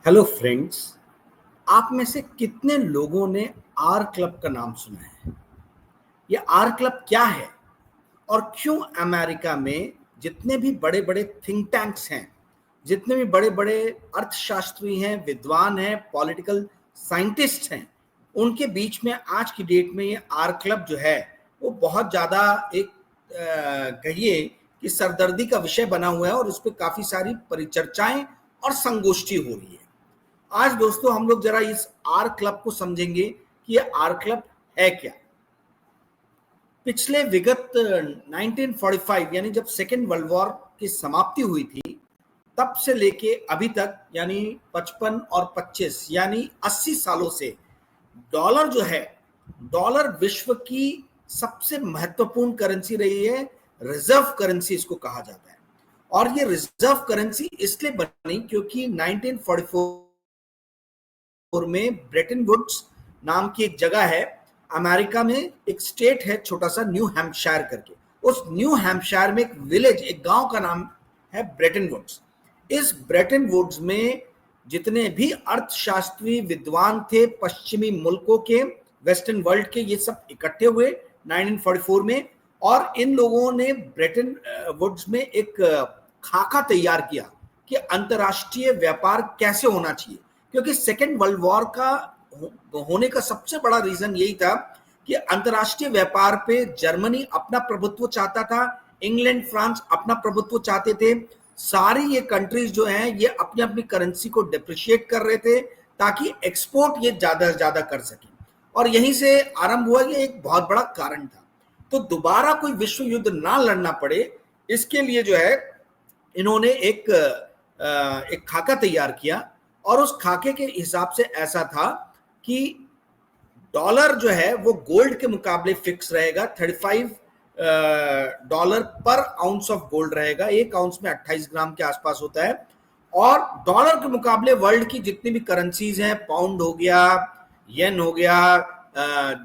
Hello friends. आप में से कितने लोगों ने आर क्लब का नाम सुना है? ये आर क्लब क्या है और क्यों अमेरिका में जितने भी बड़े बड़े थिंक टैंक्स हैं, जितने भी बड़े बड़े अर्थशास्त्री हैं, विद्वान हैं, पॉलिटिकल साइंटिस्ट हैं, उनके बीच में आज की डेट में ये आर क्लब जो है वो बहुत ज़्यादा एक कहिए कि सरदर्दी का विषय बना हुआ है और उस पर काफ़ी सारी परिचर्चाएं और संगोष्ठी हो रही है। आज दोस्तों हम लोग जरा इस आर क्लब को समझेंगे कि ये आर क्लब है क्या। पिछले विगत 1945 यानी जब सेकेंड वर्ल्ड वॉर की समाप्ति हुई थी, तब से लेके अभी तक यानी 55 और 25 यानी 80 सालों से डॉलर जो है, डॉलर विश्व की सबसे महत्वपूर्ण करेंसी रही है। रिजर्व करेंसी इसको कहा जाता है और ये रिजर्व करेंसी इसलिए बनी क्योंकि 1944 में ब्रेटन वुड्स नाम की एक जगह है अमेरिका में, एक स्टेट है छोटा सा न्यू हैम्पशायर करके। उस न्यू हैम्पशायर में एक विलेज, एक गांव का नाम है ब्रेटन वुड्स। इस ब्रेटन वुड्स में जितने भी अर्थशास्त्री विद्वान थे पश्चिमी मुल्कों के, वेस्टर्न वर्ल्ड के, ये सब इकट्ठे हुए 1944 में और इन लोगों ने ब्रेटन वुड्स में एक खाका तैयार किया कि अंतर्राष्ट्रीय व्यापार कैसे होना चाहिए। क्योंकि सेकेंड वर्ल्ड वॉर का होने का सबसे बड़ा रीजन यही था कि अंतर्राष्ट्रीय व्यापार पे जर्मनी अपना प्रभुत्व चाहता था, इंग्लैंड फ्रांस अपना प्रभुत्व चाहते थे। सारी ये कंट्रीज जो हैं ये अपनी अपनी करेंसी को डिप्रिशिएट कर रहे थे ताकि एक्सपोर्ट ये ज्यादा से ज्यादा कर सके और यहीं से आरंभ हुआ। ये एक बहुत बड़ा कारण था। तो दोबारा कोई विश्व युद्ध ना लड़ना पड़े इसके लिए जो है इन्होंने एक खाका तैयार किया और उस खाके के हिसाब से ऐसा था कि डॉलर जो है वो गोल्ड के मुकाबले फिक्स रहेगा। $35 पर आउंस ऑफ गोल्ड रहेगा। एक आउंस में 28 ग्राम के आसपास होता है और डॉलर के मुकाबले वर्ल्ड की जितनी भी करेंसीज हैं, पाउंड हो गया, येन हो गया,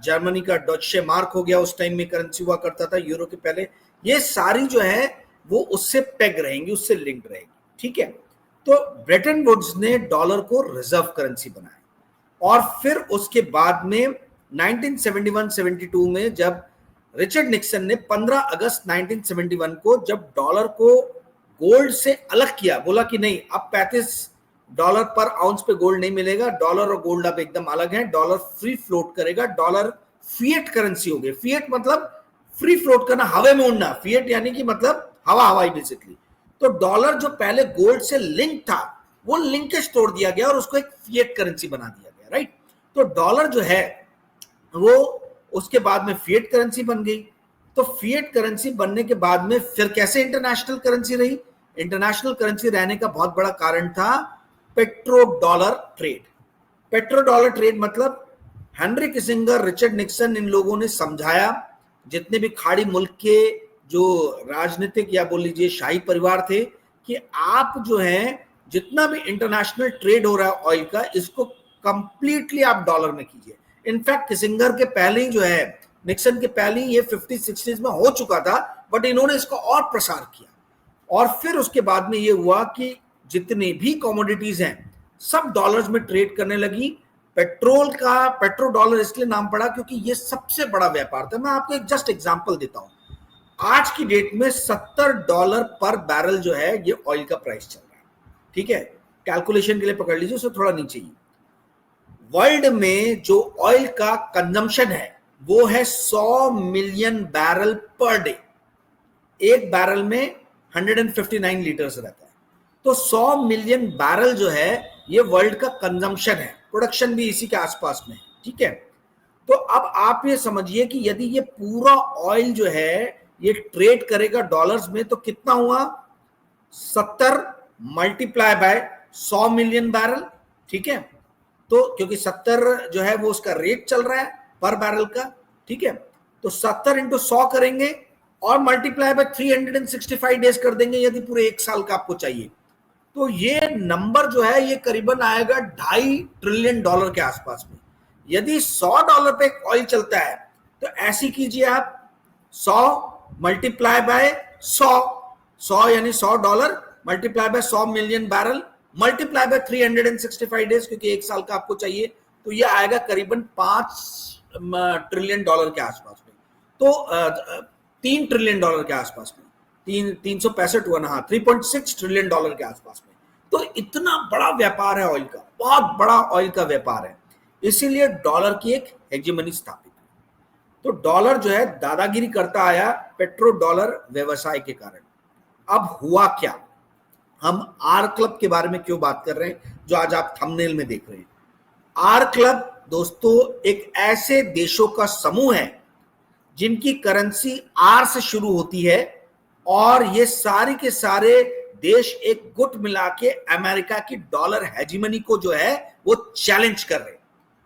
जर्मनी का डॉइचे मार्क हो गया, उस टाइम में करेंसी हुआ करता था यूरो के पहले, ये सारी जो है वो उससे पेग रहेंगी, उससे लिंक्ड रहेगी। ठीक है, तो ब्रेटन वुड्स ने डॉलर को रिजर्व करेंसी बनाया और फिर उसके बाद में 1971-72 में जब रिचर्ड निक्सन ने 15 अगस्त 1971 को जब डॉलर को गोल्ड से अलग किया, बोला कि नहीं अब $35 पर आउंस पे गोल्ड नहीं मिलेगा, डॉलर और गोल्ड अब एकदम अलग है, डॉलर फ्री फ्लोट करेगा, डॉलर फिएट करेंसी हो गई। फिएट मतलब फ्री फ्लोट करना, हवा में उड़ना, फिएट यानी कि मतलब हवाई बेसिकली। तो डॉलर जो पहले गोल्ड से लिंक था वो लिंकेज तोड़ दिया गया और उसको एक फिएट करेंसी बना दिया गया, राइट। तो डॉलर जो है वो उसके बाद में फिएट करेंसी बन गई। तो फिएट करेंसी बनने के बाद में फिर कैसे इंटरनेशनल करेंसी रही? इंटरनेशनल करेंसी रहने का बहुत बड़ा कारण था petro dollar trade. Petro dollar trade मतलब हेनरी किसिंगर, रिचर्ड निक्सन, इन लोगों ने समझाया जितने भी खाड़ी मुल्क के जो राजनीतिक या बोल लीजिए शाही परिवार थे कि आप जो है जितना भी इंटरनेशनल ट्रेड हो रहा है ऑयल का, इसको कंप्लीटली आप डॉलर में कीजिए। इनफैक्ट किसिंगर के पहले ही जो है, निक्सन के पहले ही ये 50-60s में हो चुका था, बट इन्होंने इसको और प्रसार किया और फिर उसके बाद में ये हुआ कि जितने भी कमोडिटीज हैं सब डॉलर्स में ट्रेड करने लगी। पेट्रोल का पेट्रो डॉलर इसलिए नाम पड़ा क्योंकि ये सबसे बड़ा व्यापार था। मैं आपको एक जस्ट एग्जांपल देता हूं। आज की डेट में $70 पर बैरल जो है ये ऑयल का प्राइस चल रहा है। ठीक है, कैलकुलेशन के लिए पकड़ लीजिए, उससे थोड़ा नीचे ही। वर्ल्ड में जो ऑयल का कंजम्पशन है वो है 100 मिलियन बैरल पर डे। एक बैरल में 159 लीटर्स रहता है, तो 100 मिलियन बैरल जो है ये वर्ल्ड का कंजम्पशन है। प्रोडक्शन भी इसी के आसपास में है। ठीक है, तो अब आप ये समझिए कि यदि ये पूरा ऑयल जो है ये ट्रेड करेगा डॉलर्स में तो कितना हुआ? 70 मल्टीप्लाई बाय 100 मिलियन बैरल। ठीक है, तो क्योंकि 70 जो है वो उसका रेट चल रहा है पर बैरल का। ठीक है, तो 70 इंटू 100 करेंगे और मल्टीप्लाई बाय 365 डेज कर देंगे यदि पूरे एक साल का आपको चाहिए, तो ये नंबर जो है ये करीबन आएगा $2.5 ट्रिलियन के आसपास में। यदि $100 पे ऑयल चलता है तो ऐसी कीजिए आप, 100 मल्टीप्लाई बाय 100 यानी $100 multiply by 100 million barrel, multiply by 365 days, क्योंकि एक साल का आपको चाहिए, तो ये आएगा करीबन $5 ट्रिलियन के आसपास में। तो $3 ट्रिलियन के आसपास में, 365 हुआ ना, हाँ, $3.6 ट्रिलियन के आसपास में। तो इतना बड़ा व्यापार है ऑयल का, बहुत बड़ा ऑयल का व्यापार है, इसीलिए डॉलर की एक हेजेमनी स्थापित है। तो डॉलर जो है दादागिरी करता आया पेट्रो डॉलर व्यवसाय के कारण। अब हुआ क्या, हम आर क्लब के बारे में क्यों बात कर रहे हैं, जो आज आप थंबनेल में देख रहे हैं। आर क्लब दोस्तों एक ऐसे देशों का समूह है जिनकी करेंसी आर से शुरू होती है, और ये सारे के सारे देश एक गुट मिला के अमेरिका की डॉलर हेजिमनी को जो है वो चैलेंज कर रहे हैं।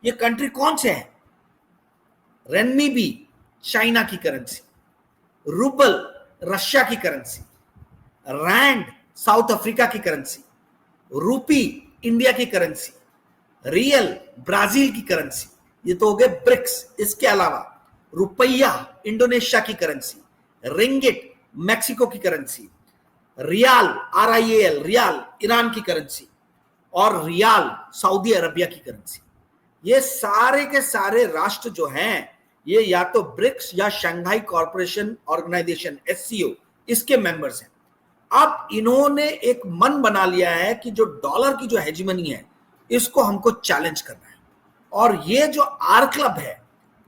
ये कंट्री कौन से हैं? रेनमीबी चाइना की करेंसी, रूबल रशिया की करेंसी, रैंड साउथ अफ्रीका की करेंसी, रूपी इंडिया की करेंसी, रियल ब्राजील की करेंसी, ये तो हो गए ब्रिक्स। इसके अलावा रुपया इंडोनेशिया की करेंसी, रिंगिट मैक्सिको की currency, riyal RIAL riyal Iran की करेंसी, और रियाल सऊदी अरबिया की करेंसी। ये सारे के सारे राष्ट्र जो हैं ये या तो ब्रिक्स या शंघाई कॉरपोरेशन ऑर्गेनाइजेशन SCO इसके मेंबर्स हैं। अब इन्होंने एक मन बना लिया है कि जो डॉलर की जो हेजिमनी है इसको हमको चैलेंज करना है। और ये जो आर क्लब है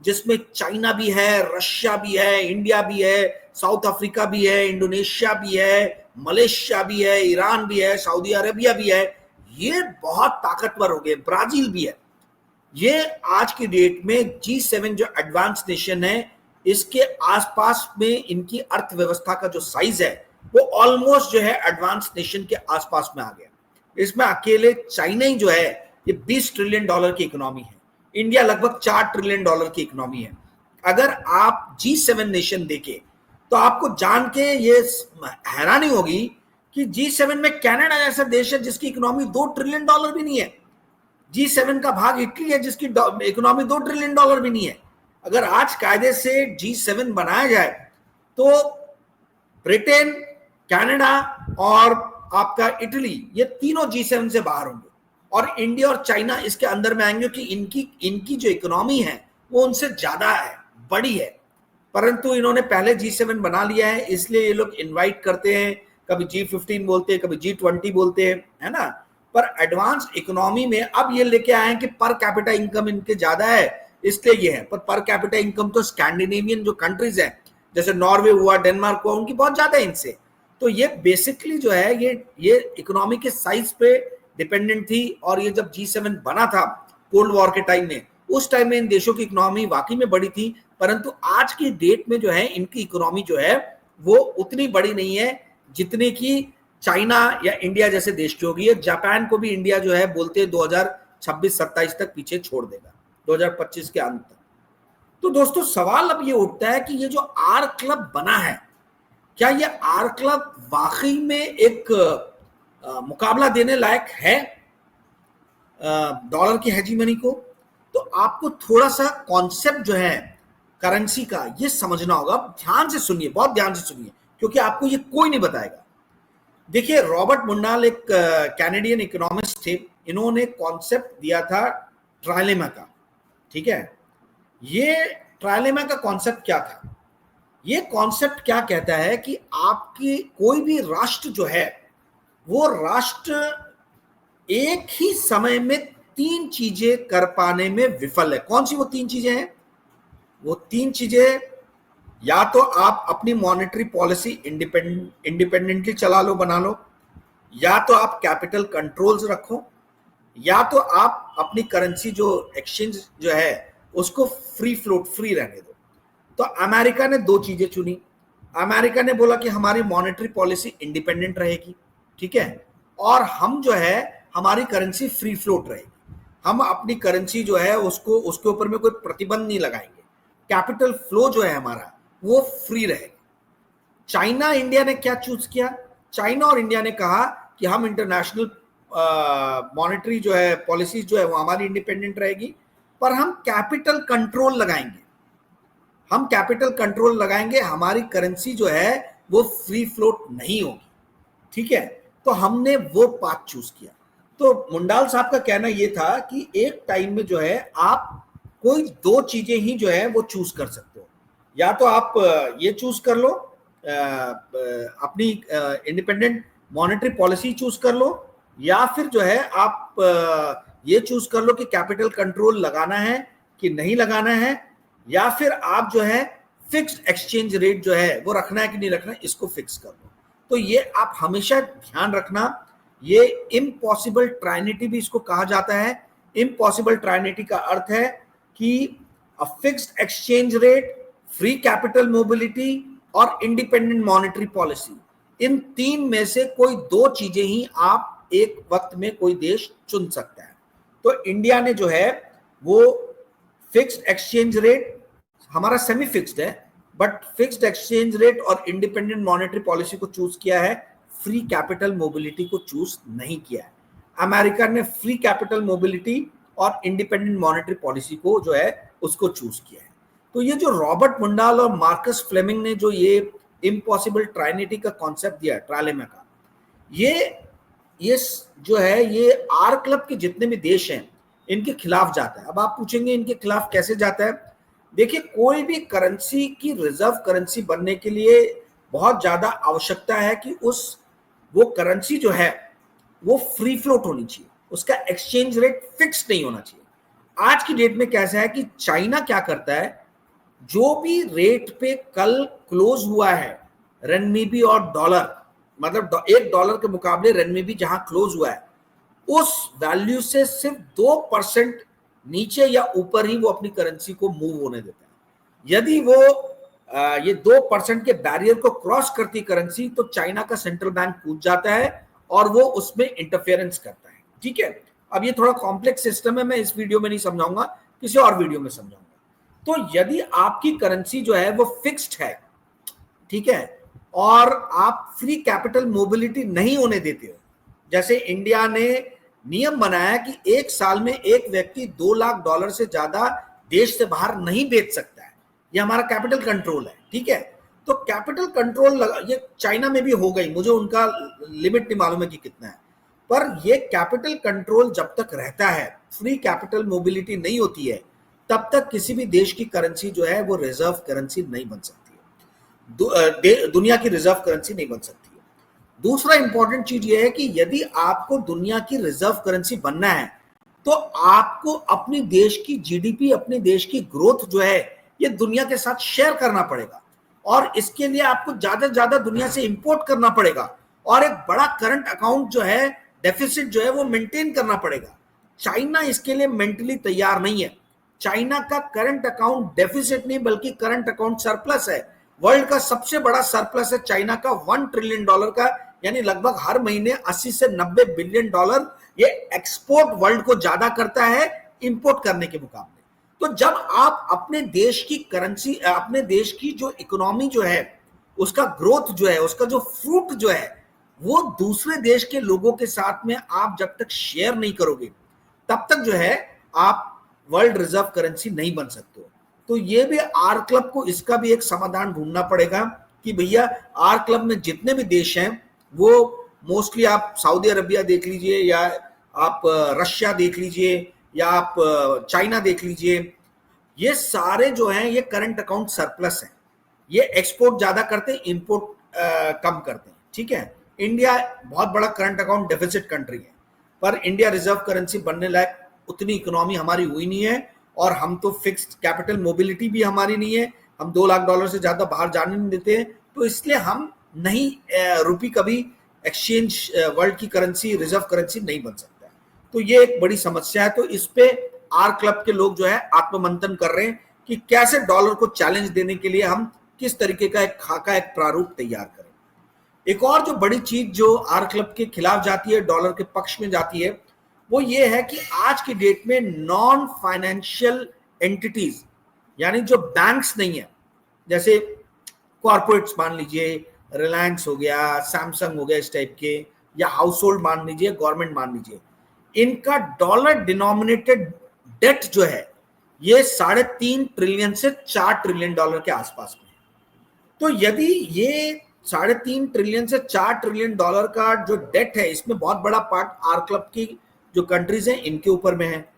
जिसमें चाइना भी है, रशिया भी है, इंडिया भी है, साउथ अफ्रीका भी है, इंडोनेशिया भी है, मलेशिया भी है, ईरान भी है, सऊदी अरेबिया भी है, ये बहुत ताकतवर हो गए, ब्राजील भी है। ये आज की डेट में G7 जो एडवांस नेशन है इसके आसपास में इनकी अर्थव्यवस्था का जो साइज है वो ऑलमोस्ट जो है एडवांस नेशन के आसपास में आ गया। इसमें अकेले चाइना ही जो है ये $20 ट्रिलियन की इकोनॉमी है, इंडिया लगभग $4 ट्रिलियन की इकोनॉमी है। अगर आप G7 नेशन देखें तो आपको जान के ये हैरानी होगी कि G7 में कनाडा जैसा देश है जिसकी इकोनॉमी $2 ट्रिलियन भी नहीं है। G7 का भाग इटली है जिसकी इकोनॉमी $2 ट्रिलियन भी नहीं है। अगर आज कायदे से G7 बनाया जाए तो ब्रिटेन, कनाडा और आपका इटली, ये तीनों G7 से बाहर होंगे, और इंडिया और चाइना इसके अंदर में आएंगे कि इनकी जो इकोनॉमी है वो उनसे ज्यादा है, बड़ी है। परंतु इन्होंने पहले G7 बना लिया है, इसलिए ये लोग इनवाइट करते हैं, कभी G15 बोलते हैं, कभी G20 बोलते हैं, है ना। पर एडवांस इकोनॉमी में अब ये लेके आए हैं कि पर कैपिटा इनकम इनके ज्यादा है इसलिए ये है। पर कैपिटा इनकम तो स्कैंडिनेवियन जो कंट्रीज हैं जैसे नॉर्वे हुआ, डेनमार्क हुआ, उनकी बहुत ज्यादा है इनसे। तो ये बेसिकली जो है ये इकोनॉमी के साइज पे डिपेंडेंट थी। और ये जब G7 बना था कोल्ड वॉर के टाइम में, उस टाइम में इन देशों की इकोनॉमी वाकई में बड़ी थी, परंतु आज की डेट में जो है इनकी इकोनॉमी जो है वो उतनी बड़ी नहीं है जितनी की चाइना या इंडिया जैसे देश की होगी। जापान को भी इंडिया जो है बोलते हैं 2026-27 तक पीछे छोड़ देगा, 2025 के अंत तक। तो दोस्तों सवाल अब ये उठता है कि ये जो आर क्लब बना है, क्या ये आर क्लब वाकई में एक मुकाबला देने लायक है डॉलर की हेजिमनी को? तो आपको थोड़ा सा कॉन्सेप्ट जो है करेंसी का ये समझना होगा। ध्यान से सुनिए, बहुत ध्यान से सुनिए, क्योंकि आपको ये कोई नहीं बताएगा। देखिए, रॉबर्ट मुंडाल एक कैनेडियन इकोनॉमिस्ट थे, इन्होंने कॉन्सेप्ट दिया था ट्राइलेमा का, ठीक है। ये ट्राइलेमा का कॉन्सेप्ट क्या था? ये कॉन्सेप्ट क्या कहता है कि आपकी कोई भी राष्ट्र जो है वो राष्ट्र एक ही समय में 3 चीजें कर पाने में विफल है। कौन सी वो 3 चीजें हैं? वो 3 चीजें, या तो आप अपनी मॉनेटरी पॉलिसी इंडिपेंडेंटली चला लो, बना लो, या तो आप कैपिटल कंट्रोल्स रखो, या तो आप अपनी करेंसी जो एक्सचेंज जो है उसको फ्री फ्लोट, फ्री रहने दो। तो अमेरिका ने 2 चीजें चुनी। अमेरिका ने बोला कि हमारी मॉनेटरी पॉलिसी इंडिपेंडेंट रहेगी, ठीक है, और हम जो है हमारी करेंसी फ्री फ्लोट रहेगी, हम अपनी करेंसी जो है उसको उसके ऊपर में कोई प्रतिबंध नहीं लगाएंगे, कैपिटल फ्लो जो है हमारा वो फ्री रहेगा। चाइना, इंडिया ने क्या चूज किया? चाइना और इंडिया ने कहा कि हम इंटरनेशनल मॉनेटरी जो है पॉलिसी जो है वो हमारी इंडिपेंडेंट रहेगी, पर हम कैपिटल कंट्रोल लगाएंगे, हम कैपिटल कंट्रोल लगाएंगे, हमारी करेंसी जो है वो फ्री फ्लोट नहीं होगी, ठीक है। तो हमने वो पाथ चूज किया। तो मुंडाल साहब का कहना ये था कि एक टाइम में जो है आप कोई दो चीजें ही जो है वो चूज कर सकते हो, या तो आप ये चूज कर लो, अपनी इंडिपेंडेंट मॉनेटरी पॉलिसी चूज कर लो, या फिर जो है आप ये चूज कर लो कि कैपिटल कंट्रोल लगाना है कि नहीं लगाना है, या फिर आप जो है फिक्स्ड एक्सचेंज रेट जो है वो रखना है कि नहीं रखना है, इसको फिक्स कर लो। तो ये आप हमेशा ध्यान रखना, ये इम्पॉसिबल ट्राइनिटी भी इसको कहा जाता है। इम्पॉसिबल ट्राइनिटी का अर्थ है कि a fixed exchange rate, free capital mobility और इंडिपेंडेंट मॉनेटरी पॉलिसी, इन तीन में से कोई दो चीजें ही आप एक वक्त में कोई देश चुन सकता है। तो इंडिया ने जो है वो फिक्स्ड एक्सचेंज रेट, हमारा सेमी फिक्स्ड है, बट फिक्स्ड एक्सचेंज रेट और इंडिपेंडेंट मॉनेटरी पॉलिसी को चूज किया है, फ्री कैपिटल मोबिलिटी को चूज नहीं किया है। अमेरिका ने फ्री कैपिटल मोबिलिटी और इंडिपेंडेंट मॉनेटरी पॉलिसी को जो है उसको चूज किया है। तो ये जो रॉबर्ट मुंडाल और मार्कस फ्लेमिंग ने जो ये इम्पॉसिबल ट्राइनिटी का कॉन्सेप्ट दिया, ट्रायलेमा का, ये जो है ये आर क्लब के जितने भी देश हैं इनके खिलाफ जाता है। अब आप पूछेंगे इनके खिलाफ कैसे जाता है? देखिए, कोई भी करेंसी की रिजर्व करेंसी बनने के लिए बहुत ज्यादा आवश्यकता है कि वो करेंसी जो है वो फ्री फ्लोट होनी चाहिए, उसका एक्सचेंज रेट फिक्स नहीं होना चाहिए। आज की डेट में कैसा है कि चाइना क्या करता है, जो भी रेट पे कल क्लोज हुआ है रेनमीबी और डॉलर, मतलब $1 के मुकाबले रेनमीबी जहां क्लोज हुआ है, उस वैल्यू से सिर्फ 2% नीचे या ऊपर ही वो अपनी करेंसी को मूव होने देता है। यदि वो ये 2% के बैरियर को क्रॉस करती करेंसी, तो चाइना का सेंट्रल बैंक कूद जाता है और वो उसमें इंटरफेरेंस करता है। ठीक है, अब ये थोड़ा कॉम्प्लेक्स सिस्टम है, मैं इस वीडियो में नहीं समझाऊंगा, किसी और वीडियो में समझाऊंगा। तो यदि आपकी करेंसी जो है वो फिक्स्ड है, ठीक है, और आप फ्री कैपिटल मोबिलिटी नहीं होने देते हो, जैसे इंडिया ने नियम बनाया कि एक साल में एक व्यक्ति $2 लाख से ज्यादा देश से बाहर नहीं बेच सकता है, ये हमारा कैपिटल कंट्रोल है। ठीक है, तो कैपिटल कंट्रोल ये चाइना में भी हो गई, मुझे उनका लिमिट नहीं मालूम है कि कितना है, पर ये कैपिटल कंट्रोल जब तक रहता है, फ्री कैपिटल मोबिलिटी नहीं होती है, तब तक किसी भी देश की करेंसी जो है वो रिजर्व करेंसी नहीं बन सकती है, दुनिया की रिजर्व करेंसी नहीं बन सकती है। दूसरा इंपॉर्टेंट चीज ये है कि यदि आपको दुनिया की रिजर्व करेंसी बनना है, तो आपको अपनी देश की जीडीपी, अपने देश की ग्रोथ जो है ये दुनिया के साथ शेयर करना पड़ेगा, और इसके लिए आपको ज्यादा से ज्यादा दुनिया से इंपोर्ट करना पड़ेगा, और एक बड़ा करंट अकाउंट जो है, डेफिसिट जो है वो मेंटेन करना पड़ेगा। चाइना इसके लिए मेंटली तैयार नहीं है। चाइना का करंट अकाउंट डेफिसिट नहीं बल्कि करंट अकाउंट सरप्लस है। वर्ल्ड का सबसे बड़ा सरप्लस है चाइना का, $1 ट्रिलियन का, यानी लगभग हर महीने 80 से 90 बिलियन डॉलर ये एक्सपोर्ट वर्ल्ड को ज्यादा करता है इंपोर्ट करने के मुकाबले। तो जब आप अपने देश की करेंसी, अपने देश की जो इकोनॉमी जो है, उसका ग्रोथ जो है, उसका जो फ्रूट जो है, वो दूसरे देश के लोगों के साथ में आप जब तक शेयर नहीं करोगे, तब तक जो है आप वर्ल्ड रिजर्व करेंसी नहीं बन सकते हो। तो ये भी आर क्लब को इसका भी एक समाधान ढूंढना पड़ेगा कि भैया आर क्लब में जितने भी देश हैं, वो मोस्टली आप सऊदी अरबिया देख लीजिए, या आप रशिया देख लीजिए, या आप चाइना देख लीजिए, ये सारे जो हैं ये करंट अकाउंट सरप्लस हैं, ये एक्सपोर्ट ज्यादा करते हैं, इंपोर्ट कम करते हैं। ठीक है, इंडिया बहुत बड़ा करंट अकाउंट डेफिसिट कंट्री है, पर इंडिया रिजर्व करेंसी बनने लायक उतनी इकोनॉमी हमारी हुई नहीं है, और हम तो फिक्स्ड कैपिटल मोबिलिटी भी हमारी नहीं है, हम $2 लाख से ज्यादा बाहर जाने नहीं देते हैं, तो इसलिए हम नहीं रुपी कभी एक्सचेंज वर्ल्ड की करेंसी, रिजर्व करेंसी नहीं बन सकता है। तो ये एक बड़ी समस्या है। तो इस पे आर क्लब के लोग जो है आत्ममंथन कर रहे हैं कि कैसे डॉलर को चैलेंज देने के लिए हम किस तरीके का एक खाका, एक प्रारूप तैयार करें। एक और जो बड़ी चीज जो आर क्लब के खिलाफ जाती है, डॉलर के पक्ष में जाती है, वो ये है कि आज की डेट में नॉन फाइनेंशियल एंटिटीज, यानी जो बैंक्स नहीं है, जैसे कॉर्पोरेट्स मान लीजिए, रिलायंस हो गया, सैमसंग हो गया, इस टाइप के, या हाउस होल्ड मान लीजिए, गवर्नमेंट मान लीजिए, इनका डॉलर डिनोमिनेटेड डेट जो है ये 3.5 ट्रिलियन से $4 ट्रिलियन के आसपास में। तो यदि ये 3.5 ट्रिलियन से 4 ट्रिलियन डॉलर का जो डेट है, इसमें बहुत बड़ा पार्ट आर क्लब की जो कंट्रीज हैं इनके ऊपर में है।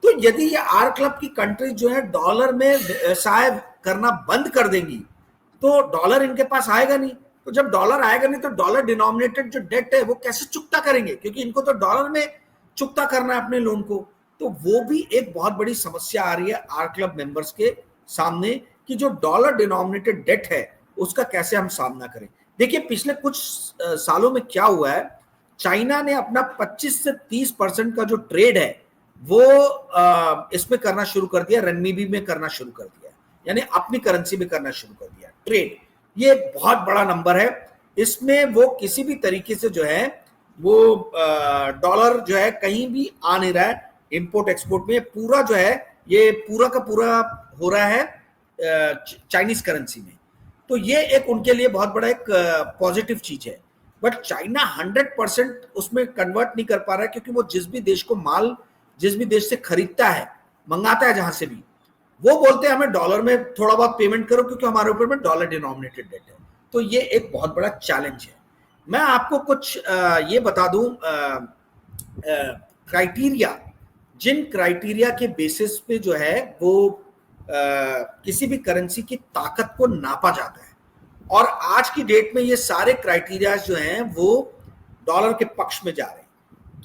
तो यदि ये आर क्लब की कंट्रीज जो है डॉलर में व्यवसाय करना बंद कर देंगी तो डॉलर इनके पास आएगा नहीं। तो जब डॉलर आएगा नहीं तो डॉलर डिनोमिनेटेड जो डेट है वो कैसे चुकता करेंगे, क्योंकि इनको तो डॉलर में चुकता करना है अपने लोन को। तो वो भी एक बहुत बड़ी समस्या आ रही है आर क्लब मेंबर्स के सामने कि जो डॉलर डिनोमिनेटेड डेट है उसका कैसे हम सामना करें। देखिए पिछले कुछ सालों में क्या हुआ है, चाइना ने अपना 25 से 30% का जो ट्रेड है वो इसमें करना शुरू कर दिया, रनमीबी में करना शुरू कर दिया, यानी अपनी करेंसी में करना शुरू कर दिया ट्रेड। ये एक बहुत बड़ा नंबर है। इसमें वो किसी भी तरीके से जो है वो डॉलर जो है कहीं भी आ नहीं रहा है इंपोर्ट एक्सपोर्ट में, पूरा जो है ये पूरा का पूरा हो रहा है चाइनीज करेंसी में। तो ये एक उनके लिए बहुत बड़ा एक पॉजिटिव चीज है। बट चाइना 100% उसमें कन्वर्ट नहीं कर पा रहा है, क्योंकि वो जिस भी देश को माल जिस भी देश से खरीदता है, मंगाता है जहां से भी, वो बोलते हैं हमें डॉलर में थोड़ा बहुत पेमेंट करो क्योंकि हमारे ऊपर में डॉलर डिनोमिनेटेड डेट है। तो ये एक बहुत बड़ा चैलेंज है। मैं आपको कुछ ये बता दूं क्राइटेरिया, जिन क्राइटेरिया के बेसिस पे जो है वो किसी भी करेंसी की ताकत को नापा जाता है, और आज की डेट में ये सारे क्राइटेरिया जो हैं वो डॉलर के पक्ष में जा रहे हैं।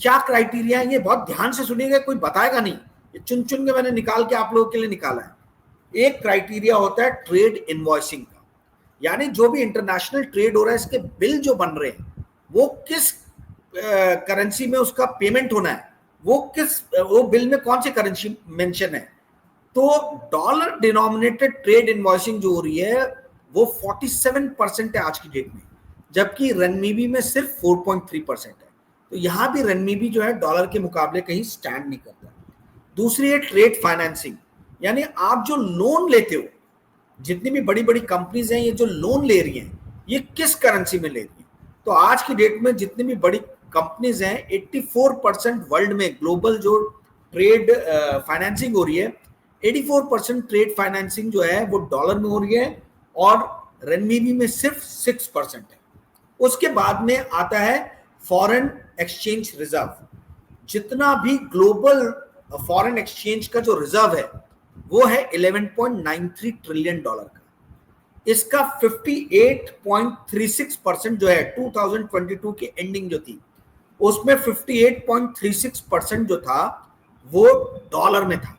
क्या क्राइटेरिया है ये बहुत ध्यान से सुनिएगा, कोई बताएगा नहीं, ये चुन चुन के मैंने निकाल के आप लोगों के लिए निकाला है। एक क्राइटेरिया होता है ट्रेड इनवॉइसिंग का, यानी जो भी इंटरनेशनल ट्रेड हो रहा है इसके बिल जो बन रहे हैं वो किस करेंसी में उसका पेमेंट होना है, वो बिल में कौन सी करेंसी मेंशन है। तो डॉलर डिनोमिनेटेड ट्रेड इनवॉइसिंग जो हो रही है वो 47% है आज की डेट में, जबकि रनमीबी में सिर्फ 4.3% है। तो यहां भी रनमीबी जो है डॉलर के मुकाबले कहीं स्टैंड नहीं करता। दूसरी है ट्रेड फाइनेंसिंग, यानी आप जो लोन लेते हो, जितनी भी बड़ी बड़ी कंपनीज हैं ये जो लोन ले रही हैं ये किस करेंसी में ले रही हैं। तो आज की डेट में जितनी भी बड़ी कंपनीज हैं 84% वर्ल्ड में ग्लोबल जो ट्रेड फाइनेंसिंग हो रही है, 84% ट्रेड फाइनेंसिंग जो है वो डॉलर में हो रही है और रनमीबी में सिर्फ 6% है। उसके बाद में आता है फॉरेन एक्सचेंज रिजर्व। जितना भी ग्लोबल फॉरेन एक्सचेंज का जो रिजर्व है वो है 11.93 ट्रिलियन डॉलर का। इसका 58.36% जो है 2022 की एंडिंग जो थी उसमें 58.36% जो था वो डॉलर में था,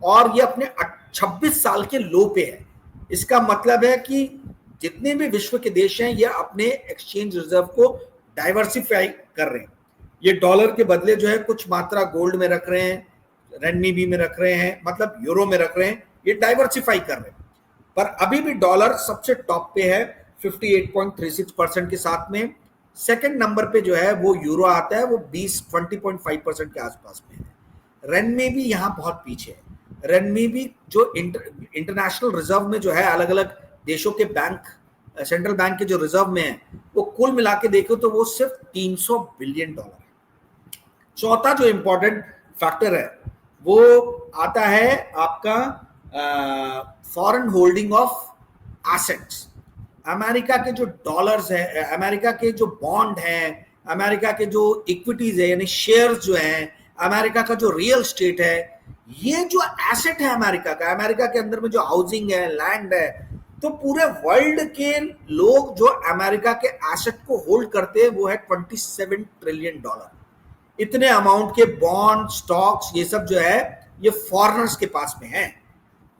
और ये अपने 26 साल के लो पे है। इसका मतलब है कि जितने भी विश्व के देश हैं ये अपने एक्सचेंज रिजर्व को डाइवर्सिफाई कर रहे हैं। ये डॉलर के बदले जो है कुछ मात्रा गोल्ड में रख रहे हैं, रनमीबी में रख रहे हैं, मतलब यूरो में रख रहे हैं, ये डाइवर्सिफाई कर रहे हैं। पर अभी भी डॉलर सबसे टॉप पे है 58.36% के साथ में। सेकंड नंबर पे जो है वो यूरो आता है, वो 20.5% के आसपास में है। रनमीबी यहाँ बहुत पीछे है। रनमीबी जो इंटरनेशनल रिजर्व में जो है अलग अलग देशों के बैंक, सेंट्रल बैंक के जो रिजर्व में है, वो कुल मिला के देखो तो वो सिर्फ 300 बिलियन डॉलर है। चौथा जो इंपॉर्टेंट फैक्टर है वो आता है आपका foreign holding of assets. America के जो डॉलर्स है, अमेरिका के जो बॉन्ड हैं, अमेरिका के जो इक्विटीज है यानी शेयर्स जो हैं, अमेरिका का जो रियल स्टेट है, ये जो एसेट है अमेरिका का, अमेरिका के अंदर में जो हाउसिंग है, लैंड है, तो पूरे वर्ल्ड के लोग जो अमेरिका के एसेट को होल्ड करते हैं वो है 27 ट्रिलियन डॉलर। इतने अमाउंट के बॉन्ड, स्टॉक्स, ये सब जो है ये फॉरेनर्स के पास में है।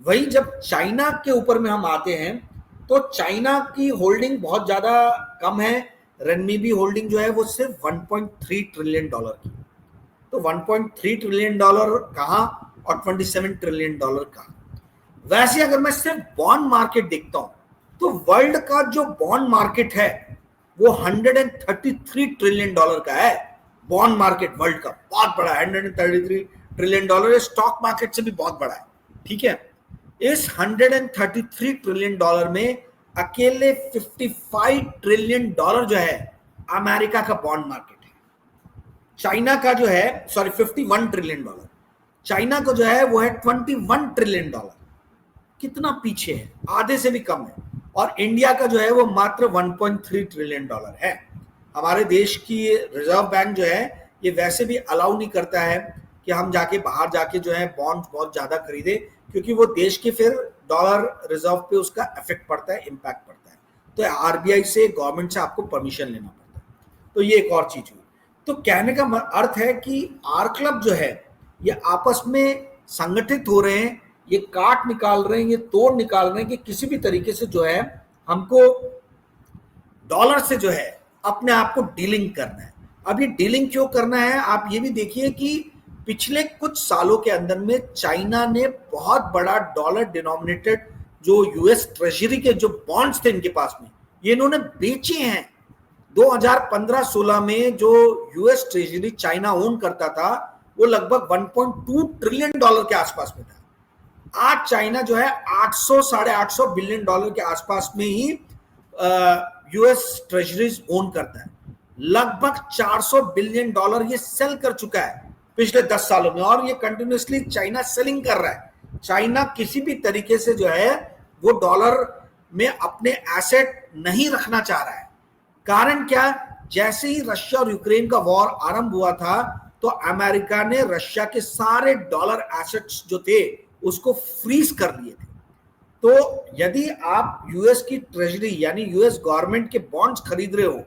वही जब चाइना के ऊपर में हम आते हैं तो चाइना की होल्डिंग बहुत ज्यादा कम है। रनमीबी होल्डिंग जो है वो सिर्फ 1.3 ट्रिलियन डॉलर की। तो 1.3 ट्रिलियन डॉलर कहां और 27 ट्रिलियन डॉलर कहां। वैसे अगर मैं सिर्फ बॉन्ड मार्केट देखता हूं तो वर्ल्ड का जो बॉन्ड मार्केट है वो 133 ट्रिलियन डॉलर का है। बॉन्ड मार्केट वर्ल्ड का बहुत बड़ा है, 133 ट्रिलियन डॉलर, स्टॉक मार्केट से भी बहुत बड़ा है। ठीक है, इस 133 ट्रिलियन डॉलर में अकेले 55 ट्रिलियन डॉलर जो है अमेरिका का बॉन्ड मार्केट है। चाइना का जो है 51 ट्रिलियन डॉलर, चाइना को जो है वो है 21 ट्रिलियन डॉलर। कितना पीछे है, आधे से भी कम है। और इंडिया का जो है वो मात्र 1.3 ट्रिलियन डॉलर है। हमारे देश की रिजर्व बैंक जो है ये वैसे भी अलाउ नहीं करता है कि हम जाके बाहर जाके जो है बॉन्ड बहुत ज्यादा खरीदे, क्योंकि वो देश के फिर डॉलर रिजर्व पे उसका इफेक्ट पड़ता है, इम्पैक्ट पड़ता है। तो आरबीआई से, गवर्नमेंट से आपको परमिशन लेना पड़ता है। तो ये एक और चीज हुई। तो कहने का अर्थ है कि आर क्लब जो है ये आपस में संगठित हो रहे हैं, ये काट निकाल रहे हैं, ये तोड़ निकाल रहे हैं कि किसी भी तरीके से जो है हमको डॉलर से जो है अपने आप को डीलिंग करना है। अब ये डीलिंग क्यों करना है, आप ये भी देखिए कि पिछले कुछ सालों के अंदर में चाइना ने बहुत बड़ा डॉलर डिनोमिनेटेड जो यूएस ट्रेजरी के जो बॉन्ड्स थे इनके पास में, ये इन्होंने बेचे हैं। 2015-16 में जो यूएस ट्रेजरी चाइना ओन करता था वो लगभग 1.2 ट्रिलियन डॉलर के आसपास में था। आज चाइना जो है 800 साढ़े 800 बिलियन डॉलर के आसपास में ही यूएस ट्रेजरीज ओन करता है। लगभग 400 बिलियन डॉलर ये सेल कर चुका है पिछले 10 सालों में, और ये कंटिन्यूसली चाइना सेलिंग कर रहा है। चाइना किसी भी तरीके से जो है वो डॉलर में अपने एसेट नहीं रखना चाह रहा है। कारण क्या, जैसे ही रशिया और यूक्रेन का वॉर आरंभ हुआ था तो अमेरिका ने रशिया के सारे डॉलर एसेट्स जो थे उसको फ्रीज कर दिए थे। तो यदि आप यूएस की ट्रेजरी यानी यूएस गवर्नमेंट के बॉन्ड्स खरीद रहे हो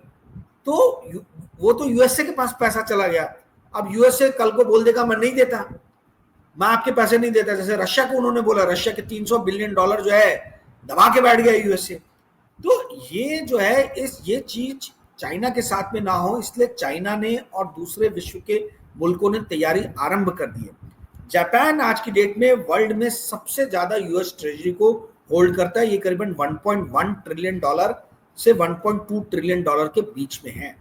तो वो तो यूएसए के पास पैसा चला गया। अब यूएसए कल को बोल देगा मैं नहीं देता, मैं आपके पैसे नहीं देता, जैसे रशिया को उन्होंने बोला, रशिया के 300 बिलियन डॉलर जो है दबा के बैठ गया यूएसए। तो ये जो है ये चीज चाइना के साथ में ना हो, इसलिए चाइना ने और दूसरे विश्व के मुल्कों ने तैयारी आरंभ कर दी है। जापान आज की डेट में वर्ल्ड में सबसे ज्यादा यूएस ट्रेजरी को होल्ड करता है, ये करीबन 1.1 ट्रिलियन डॉलर से 1.2 ट्रिलियन डॉलर के बीच में है।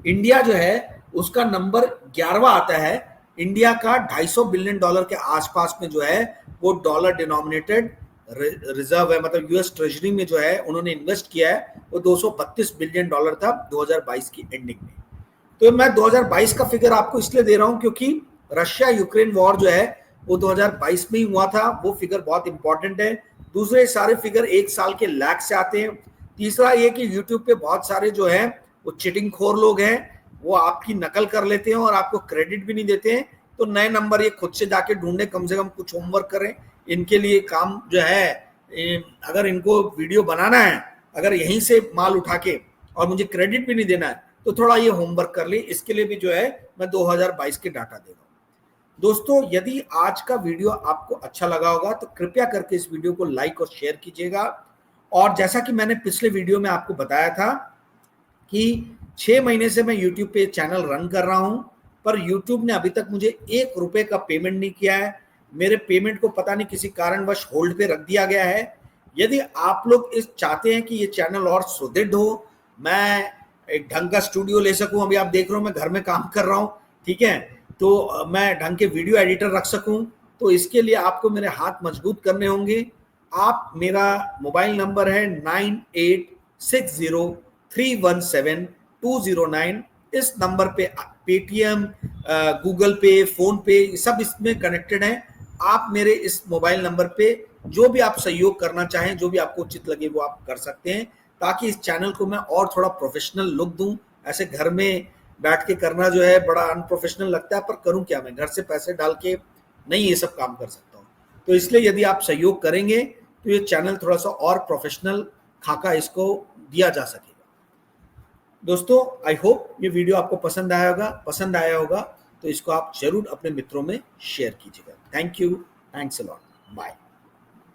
इंडिया जो है उसका नंबर 11वां आता है। इंडिया का 250 बिलियन डॉलर के आसपास में जो है वो डॉलर डिनोमिनेटेड रिजर्व है, मतलब यूएस ट्रेजरी में जो है उन्होंने इन्वेस्ट किया है वो 232 बिलियन डॉलर था 2022 की एंडिंग में। तो मैं 2022 का फिगर आपको इसलिए दे रहा हूं क्योंकि रशिया यूक्रेन वॉर जो है वो 2022 में ही हुआ था, वो फिगर बहुत इंपॉर्टेंट है। दूसरे सारे फिगर एक साल के लैग से आते हैं। तीसरा ये कि यूट्यूब पे बहुत सारे जो है वो चिटिंग खोर लोग हैं, वो आपकी नकल कर लेते हैं और आपको क्रेडिट भी नहीं देते हैं। तो नए नंबर ये खुद से जाके ढूंढे, कम से कम कुछ होमवर्क करें। इनके लिए काम जो है, अगर इनको वीडियो बनाना है, अगर यहीं से माल उठा के और मुझे क्रेडिट भी नहीं देना है तो थोड़ा ये होमवर्क कर ले। इसके लिए भी जो है मैं 2022 के डाटा दे रहा हूँ। दोस्तों, यदि आज का वीडियो आपको अच्छा लगा होगा तो कृपया करके इस वीडियो को लाइक और शेयर कीजिएगा। और जैसा कि मैंने पिछले वीडियो में आपको बताया था कि 6 महीने से मैं YouTube पे चैनल रन कर रहा हूं, पर YouTube ने अभी तक मुझे 1 रुपए का पेमेंट नहीं किया है। मेरे पेमेंट को पता नहीं किसी कारणवश होल्ड पे रख दिया गया है। यदि आप लोग इस चाहते हैं कि ये चैनल और सुदृढ़ हो, मैं एक ढंग का स्टूडियो ले सकूं, अभी आप देख रहे हो मैं घर में काम कर रहा हूं, ठीक है, तो मैं ढंग के वीडियो एडिटर रख सकूं, तो इसके लिए आपको मेरे हाथ मजबूत करने होंगे। आप, मेरा मोबाइल नंबर है 9860317209। इस नंबर पे पेटीएम, गूगल पे, फोन पे सब इसमें कनेक्टेड है। आप मेरे इस मोबाइल नंबर पे जो भी आप सहयोग करना चाहें, जो भी आपको उचित लगे वो आप कर सकते हैं, ताकि इस चैनल को मैं और थोड़ा प्रोफेशनल लुक दूं। ऐसे घर में बैठ के करना जो है बड़ा अनप्रोफेशनल लगता है, पर करूं क्या, मैं घर से पैसे डाल के नहीं ये सब काम कर सकता हूं। तो इसलिए यदि आप सहयोग करेंगे तो ये चैनल थोड़ा सा और प्रोफेशनल खाका इसको दिया जा सकेगा। दोस्तों, आई होप ये वीडियो आपको पसंद आया होगा तो इसको आप जरूर अपने मित्रों में शेयर कीजिएगा। Thank you, thanks a lot, bye.